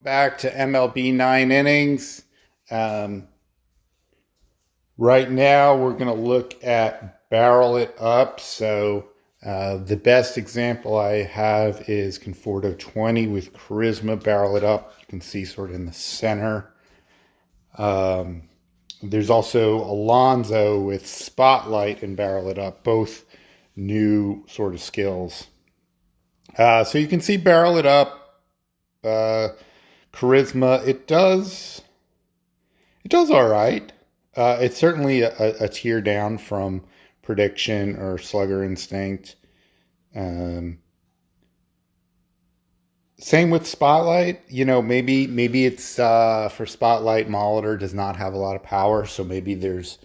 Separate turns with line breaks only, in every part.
Back to MLB 9 innings. Um, right now, we're going to look at barrel it up. So, the best example I have is Conforto 20 with Charisma barrel it up. You can see sort of in the center. Um, there's also Alonzo with Spotlight and barrel it up, both new sort of skills. So you can see barrel it up, uh, Charisma. It does all right. It's certainly a tier down from Prediction or Slugger Instinct. Um, Same with Spotlight. Maybe it's for Spotlight. Molitor does not have a lot of power, so maybe there's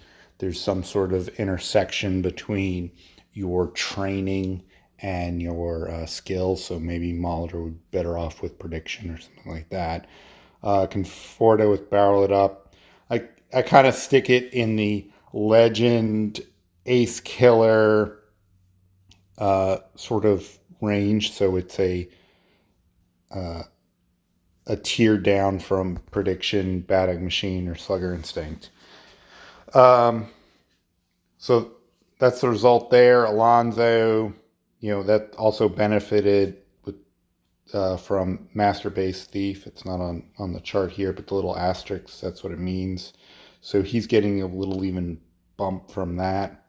some sort of intersection between your training and your skills. So maybe Molitor would be better off with Prediction or something like that. Conforto with Barrel It Up. I kind of stick it in the Legend Ace Killer sort of range. So it's uh, a tier down from Prediction, Batting Machine, or Slugger Instinct. Um, so that's the result there. Alonzo, that also benefited from Master Base Thief. It's not on the chart here, but the little asterisk, that's what it means. So he's getting a little even bump from that.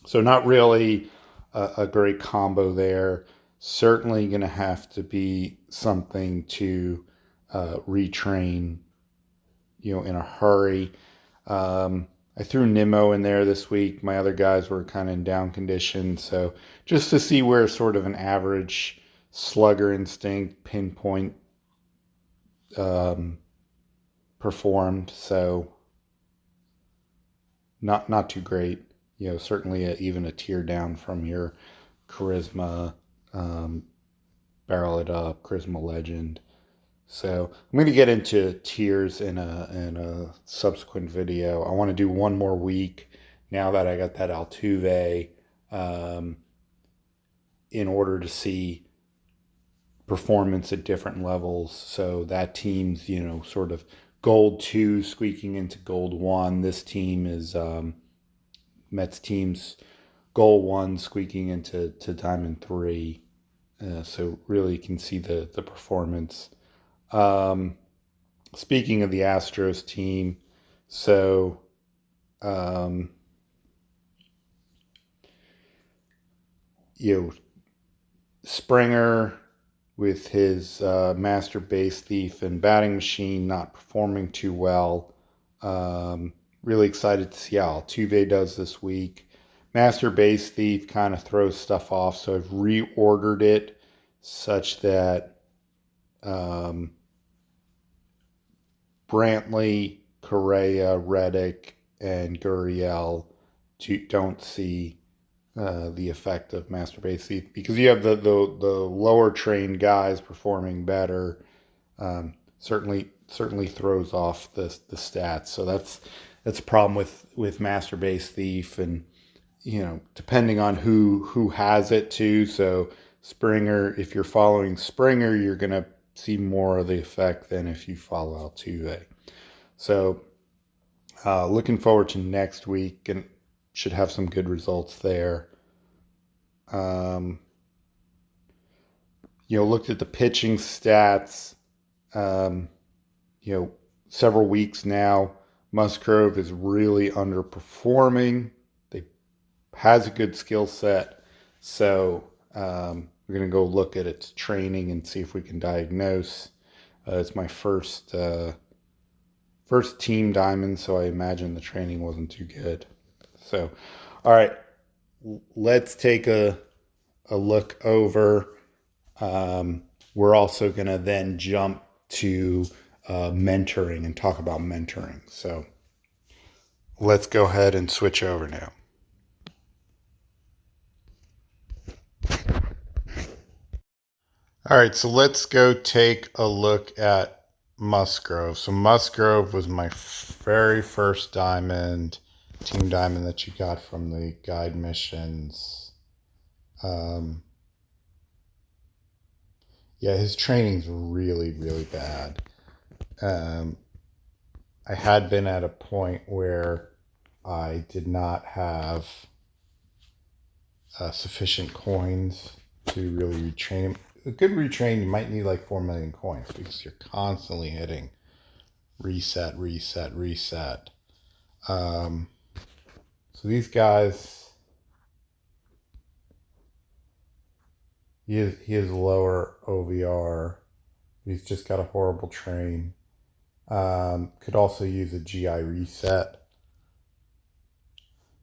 So not really a great combo there. Certainly going to have to be something to retrain, in a hurry. I threw Nimmo in there this week. My other guys were kind of in down condition. So just to see where sort of an average Slugger Instinct pinpoint um, performed. So not too great. Certainly even a tier down from your Charisma, um, Barrel It Up, Charisma Legend. So I'm going to get into tiers in a subsequent video. I want to do one more week now that I got that Altuve, um, in order to see performance at different levels. So that team's, sort of gold 2 squeaking into gold 1. This team is Mets team's gold 1 squeaking into diamond 3. So really you can see the performance. Um, Speaking of the Astros team, so um, you know Springer with his Master Base Thief and Batting Machine not performing too well. Really excited to see how Altuve does this week. Master Base Thief kind of throws stuff off, so I've reordered it such that um, Brantley, Correa, Reddick, and Gurriel don't see the effect of Master Base Thief because you have the lower trained guys performing better. Certainly throws off the stats. So that's a problem with Master Base Thief, and depending on who has it too. So Springer, if you're following Springer, you're gonna see more of the effect than if you follow Altuve. So looking forward to next week, and should have some good results there. Um, Looked at the pitching stats. Um, Several weeks now, Musgrove is really underperforming. They has a good skill set, so we're gonna go look at its training and see if we can diagnose. It's my first team diamond, so I imagine the training wasn't too good. So, all right, let's take a look over. We're also going to then jump to mentoring and talk about mentoring. So let's go ahead and switch over now. All right, so let's go take a look at Musgrove. So Musgrove was my very first diamond, team diamond that you got from the guide missions. Yeah, his training's really, really bad. Um, I had been at a point where I did not have sufficient coins to really retrain him. A good retrain, you might need like 4 million coins because you're constantly hitting reset, reset, reset. Um, so these guys, he is lower OVR. He's just got a horrible train. Could also use a GI reset.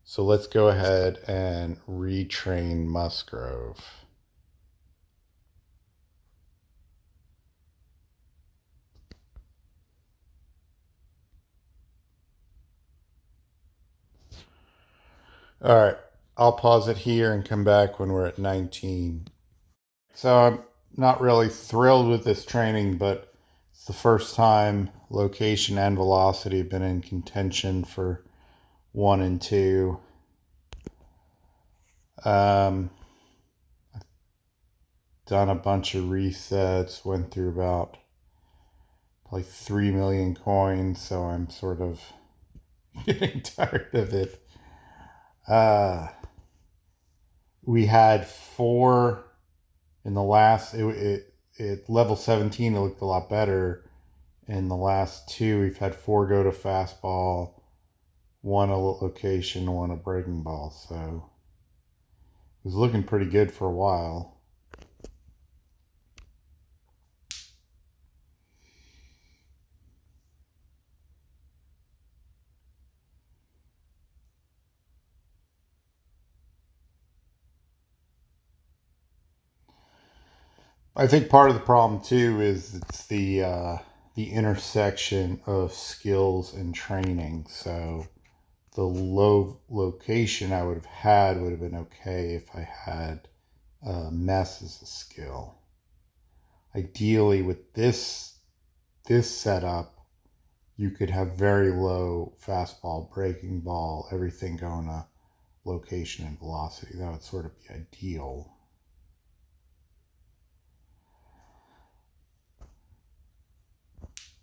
So let's go ahead and retrain Musgrove. All right, I'll pause it here and come back when we're at 19. So I'm not really thrilled with this training, but it's the first time location and velocity have been in contention for 1 and 2. Done a bunch of resets, went through about probably 3 million coins, so I'm sort of getting tired of it. We had 4 in the last, it level 17, it looked a lot better. In the last 2, we've had 4 go to fastball, 1 a location, 1 a breaking ball. So it was looking pretty good for a while. I think part of the problem too is it's the intersection of skills and training. So the low location I would have had would have been okay if I had mess as a skill. Ideally, with this setup, you could have very low fastball, breaking ball, everything going to location and velocity. That would sort of be ideal.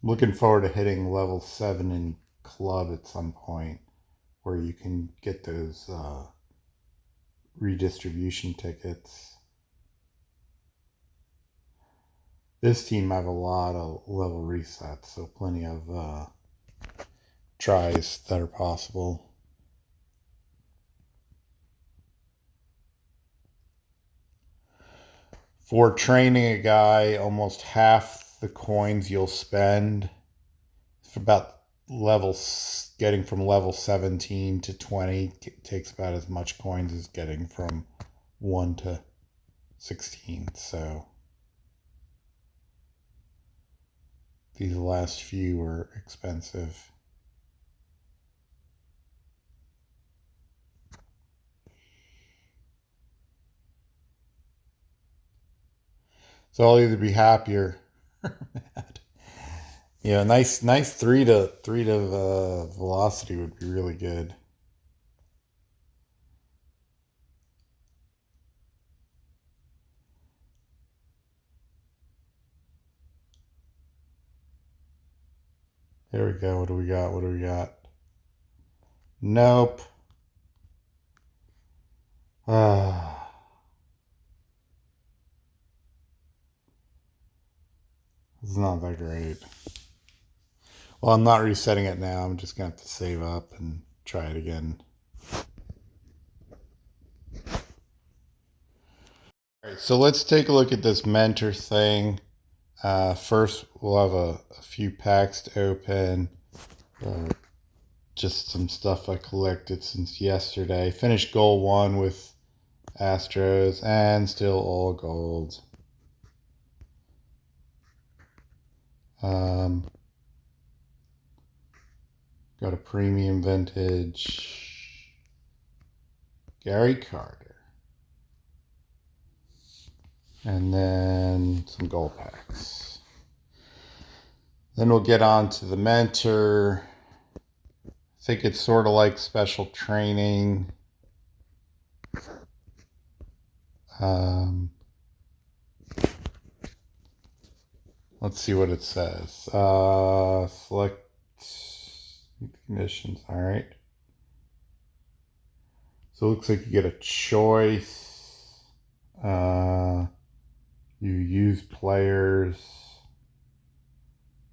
Looking forward to hitting level 7 in club at some point where you can get those redistribution tickets. This team have a lot of level resets, so plenty of tries that are possible. For training a guy, almost half the coins you'll spend for about getting from level 17 to 20 takes about as much coins as getting from 1 to 16. So these last few are expensive. So I'll either be happy or mad. Yeah, nice 3 to velocity would be really good. There we go. What do we got? What do we got? Nope. Ah, it's not that great. Well, I'm not resetting it now. I'm just gonna have to save up and try it again. All right, so let's take a look at this mentor thing. First, we'll have a few packs to open. Uh, just some stuff I collected since yesterday. Finished goal 1 with Astros and still all gold. Got a premium vintage Gary Carter. And then some gold packs. Then we'll get on to the mentor. I think it's sort of like special training. Let's see what it says. Select conditions. All right. So it looks like you get a choice. You use players.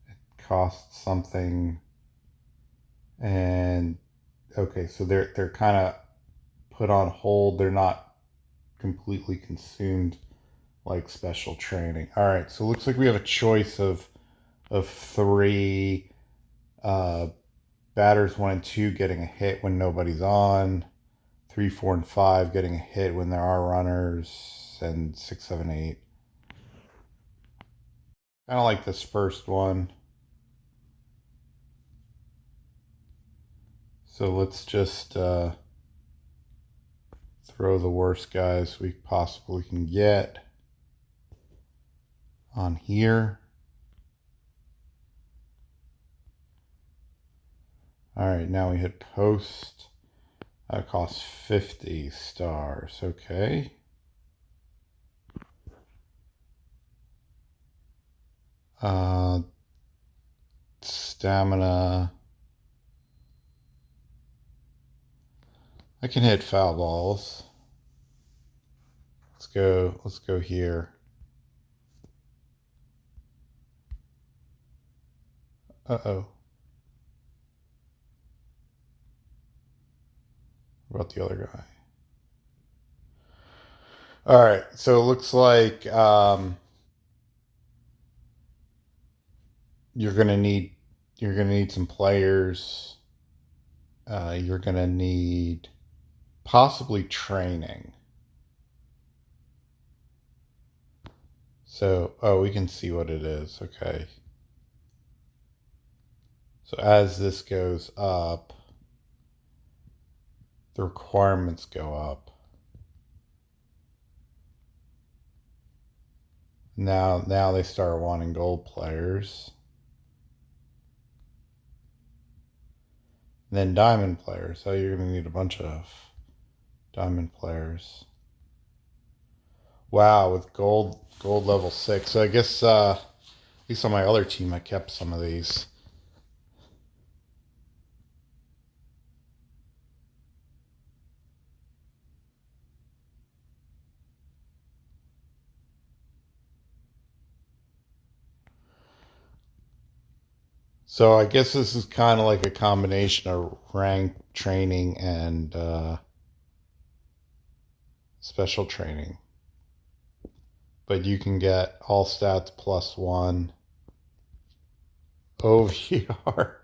It costs something. And okay, so they're kind of put on hold. They're not completely consumed like special training. All right, so it looks like we have a choice of three. Batters 1 and 2 getting a hit when nobody's on. 3, 4, and 5 getting a hit when there are runners, and 6, 7, 8. Kind of like this first one. So let's just throw the worst guys we possibly can get on here. All right, now we hit post. That costs 50 stars. Okay. Stamina. I can hit foul balls. Let's go here. Uh-oh. What about the other guy? All right, so it looks like you're gonna need some players. You're gonna need possibly training. So, oh, we can see what it is. Okay. So as this goes up, the requirements go up. Now they start wanting gold players. And then diamond players. So you're going to need a bunch of diamond players. Wow, with gold level 6. So I guess at least on my other team I kept some of these. So I guess this is kind of like a combination of rank training and special training. But you can get all stats +1 OVR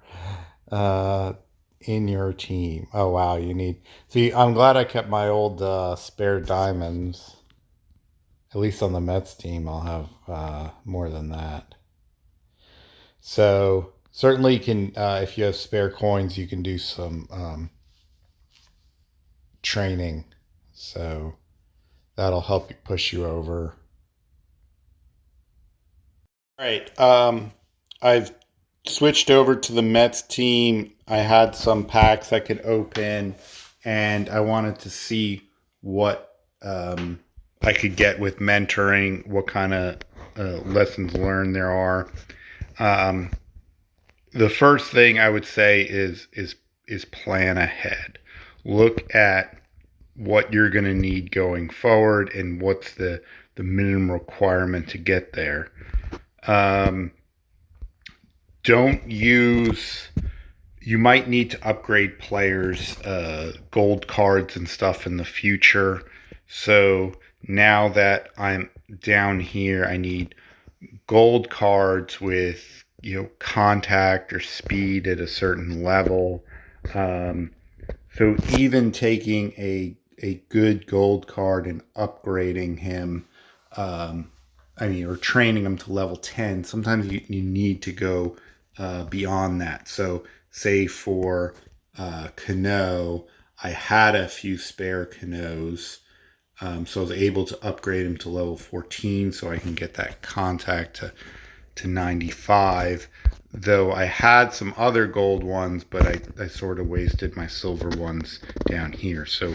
in your team. Oh wow, you need. See, I'm glad I kept my old spare diamonds. At least on the Mets team, I'll have more than that. So certainly you can, if you have spare coins, you can do some training. So that'll help you push you over. All right. I've switched over to the Mets team. I had some packs I could open, and I wanted to see what I could get with mentoring, what kind of lessons learned there are. Um, the first thing I would say is plan ahead. Look at what you're going to need going forward and what's the minimum requirement to get there. Don't use. You might need to upgrade players' gold cards and stuff in the future. So now that I'm down here, I need gold cards with contact or speed at a certain level. So even taking a good gold card and upgrading him, or training him to level 10, sometimes you need to go beyond that. So say for Cano, I had a few spare Canos, so I was able to upgrade him to level 14 so I can get that contact to 95. Though I had some other gold ones, but I sort of wasted my silver ones down here. So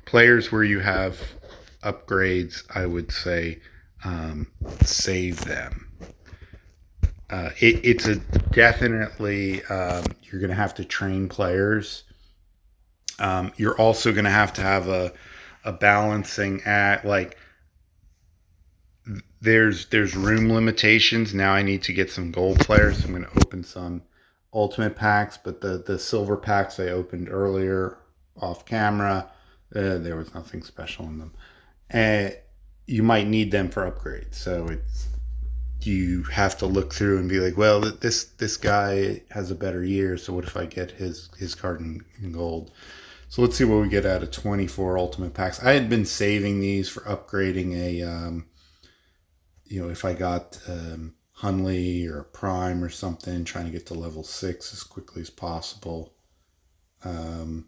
players where you have upgrades, I would say save them. it's a definitely you're going to have to train players. You're also going to have a balancing act. Like there's room limitations. Now I need to get some gold players. So I'm going to open some ultimate packs, but the silver packs I opened earlier off camera, there was nothing special in them. And you might need them for upgrades. So it's you have to look through and be like, well, this guy has a better year, so what if I get his card in gold? So let's see what we get out of 24 ultimate packs. I had been saving these for upgrading a if I got Hunley or Prime or something, trying to get to level 6 as quickly as possible. um,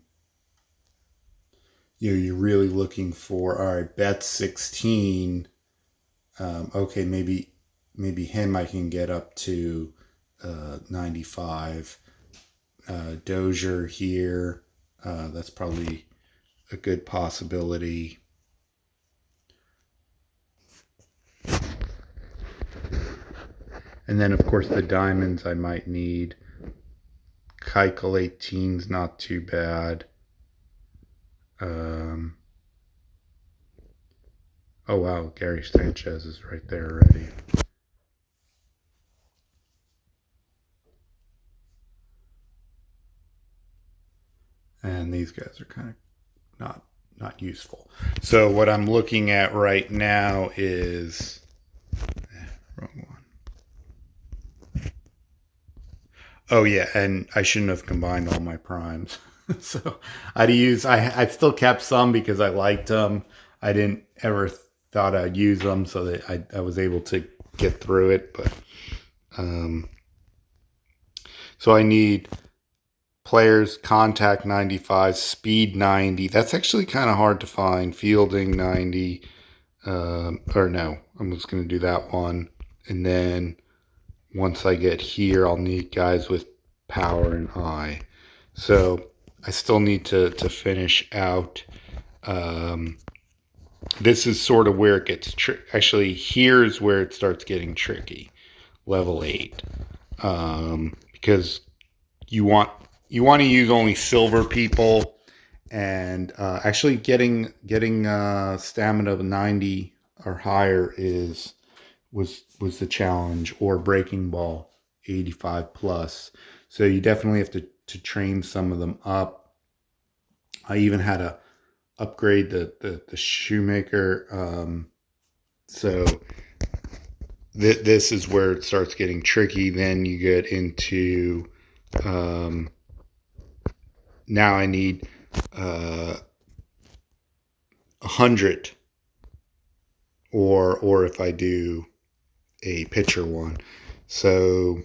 you're really looking for, all right, bet 16. Okay, maybe him I can get up to 95. Dozier here, that's probably a good possibility. And then, of course, the diamonds I might need. Keuchel 18's not too bad. Oh, wow, Gary Sanchez is right there already. And these guys are kind of not useful. So what I'm looking at right now is wrong one. Oh yeah, and I shouldn't have combined all my primes. So I still kept some because I liked them. I didn't ever thought I'd use them, so that I was able to get through it. But so I need players contact 95, speed 90. That's actually kind of hard to find. Fielding 90. Or no, I'm just going to do that one. And then once I get here, I'll need guys with power and eye. So I still need to finish out. This is sort of where it gets actually, here's where it starts getting tricky. Level 8. Because you want to use only silver people, and actually getting stamina of 90 or higher was the challenge, or breaking ball 85 plus. So you definitely have to train some of them up. I even had to upgrade the shoemaker. So this is where it starts getting tricky. Then you get into now I need 100, or if I do a pitcher one. So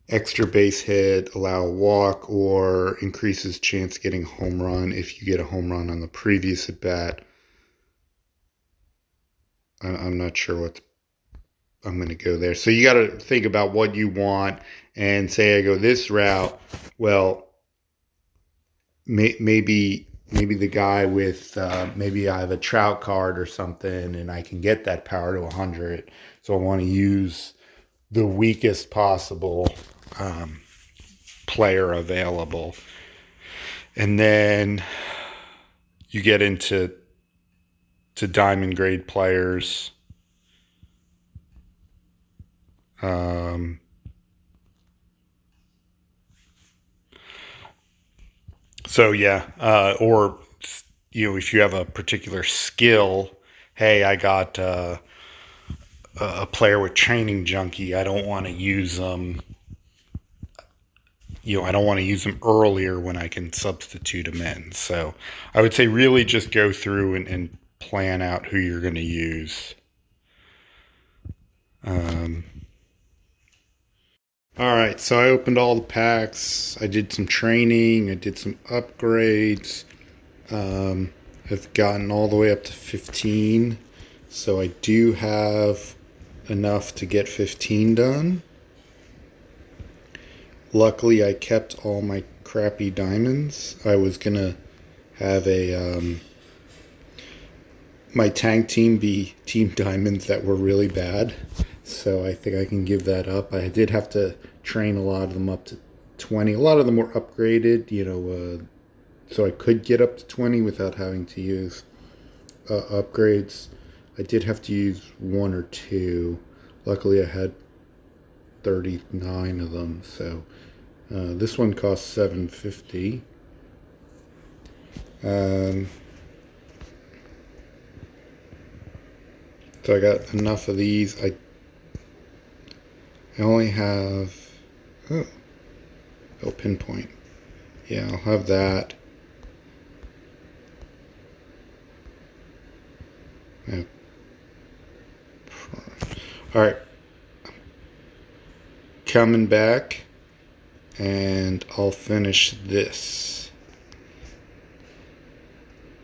extra base hit, allow a walk, or increases chance getting home run if you get a home run on the previous at bat. I'm not sure what I'm going to go there. So you got to think about what you want, and say I go this route. Well, maybe the guy with maybe I have a Trout card or something, and I can get that power to 100. So I want to use the weakest possible player available. And then you get into diamond grade players. So yeah, or if you have a particular skill, hey, I got a player with training junkie. I don't want to use them. I don't want to use them earlier when I can substitute them in. So I would say really just go through and plan out who you're going to use. All right, so I opened all the packs. I did some training. I did some upgrades. I've gotten all the way up to 15. So I do have enough to get 15 done. Luckily, I kept all my crappy diamonds. I was going to have a my tank team be Team Diamonds that were really bad. So I think I can give that up. I did have to train a lot of them up to 20. A lot of them were upgraded, so I could get up to 20 without having to use upgrades. I did have to use one or two. Luckily, I had 39 of them. So this one costs $750. So I got enough of these. I only have pinpoint. Yeah, I'll have that. Yeah. All right, coming back, and I'll finish this.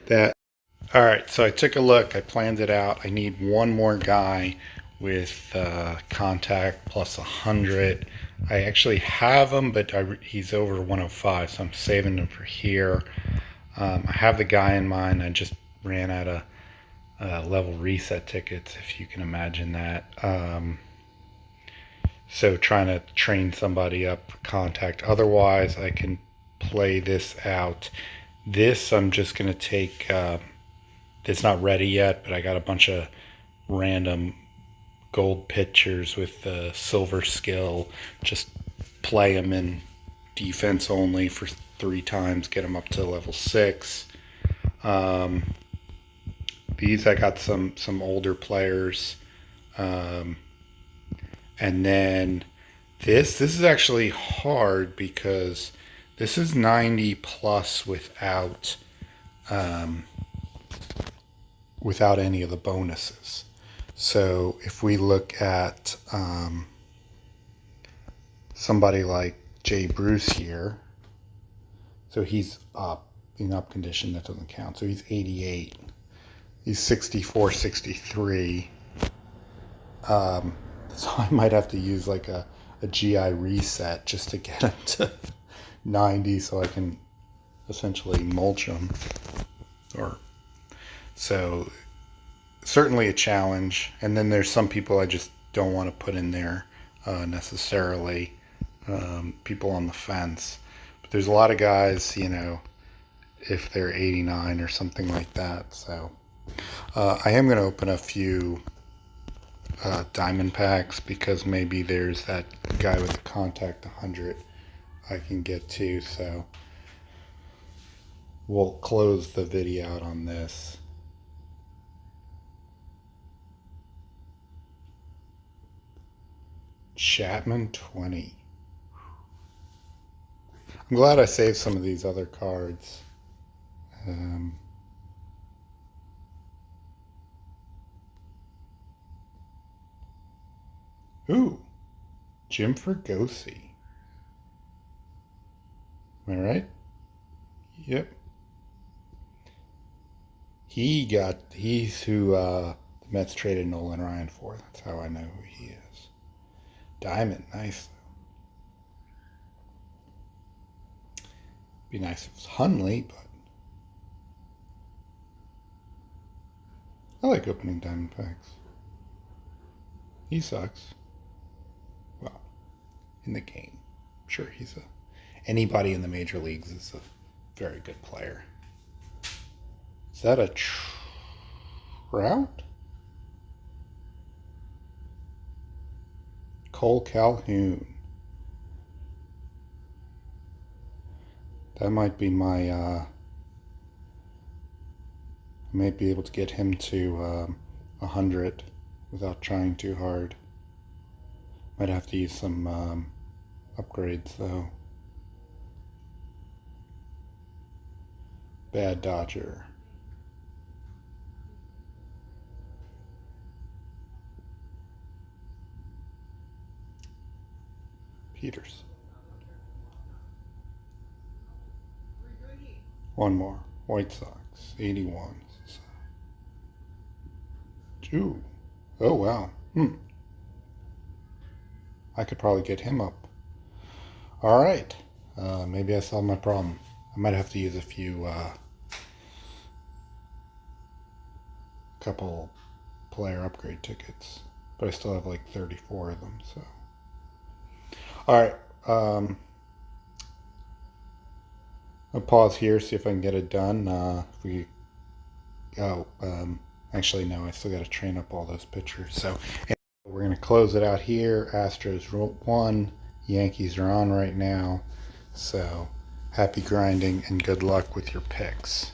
All right, so I took a look. I planned it out. I need one more guy with contact plus 100. I actually have him, but he's over 105, so I'm saving him for here. I have the guy in mind. I just ran out of level reset tickets, if you can imagine that. So trying to train somebody up for contact. Otherwise, I can play this out. This I'm just going to take... it's not ready yet, but I got a bunch of random gold pitchers with silver skill. Just play them in defense only for 3 times, get them up to level 6. These I got some older players. And then this is actually hard because this is 90 plus without any of the bonuses. So if we look at somebody like Jay Bruce here, so he's up in up condition, that doesn't count. So he's 88. He's 64, 63. So I might have to use like a GI reset just to get him to 90 so I can essentially mulch him. So certainly a challenge. And then there's some people I just don't want to put in there necessarily. People on the fence. But there's a lot of guys, if they're 89 or something like that. So I am going to open a few diamond packs because maybe there's that guy with the contact 100 I can get to. So we'll close the video out on this. Chapman 20. I'm glad I saved some of these other cards. Ooh, Jim Fregosi. Am I right? Yep. He's who the Mets traded Nolan Ryan for. That's how I know who he is. Diamond, nice. Be nice if it was Hunley, but I like opening diamond packs. He sucks. Well, in the game. Sure, anybody in the major leagues is a very good player. Is that a Trout? Cole Calhoun. That might be my, I might be able to get him to 100 without trying too hard. Might have to use some upgrades though. Bad Dodger. Peters. One more. White Sox. 81. Ooh. Oh, wow. I could probably get him up. All right. Maybe I solved my problem. I might have to use a couple player upgrade tickets, but I still have like 34 of them. So, all right. I'll pause here, see if I can get it done. If we, oh, actually, no, I still got to train up all those pitchers. So we're going to close it out here. Astros won. Yankees are on right now. So happy grinding and good luck with your picks.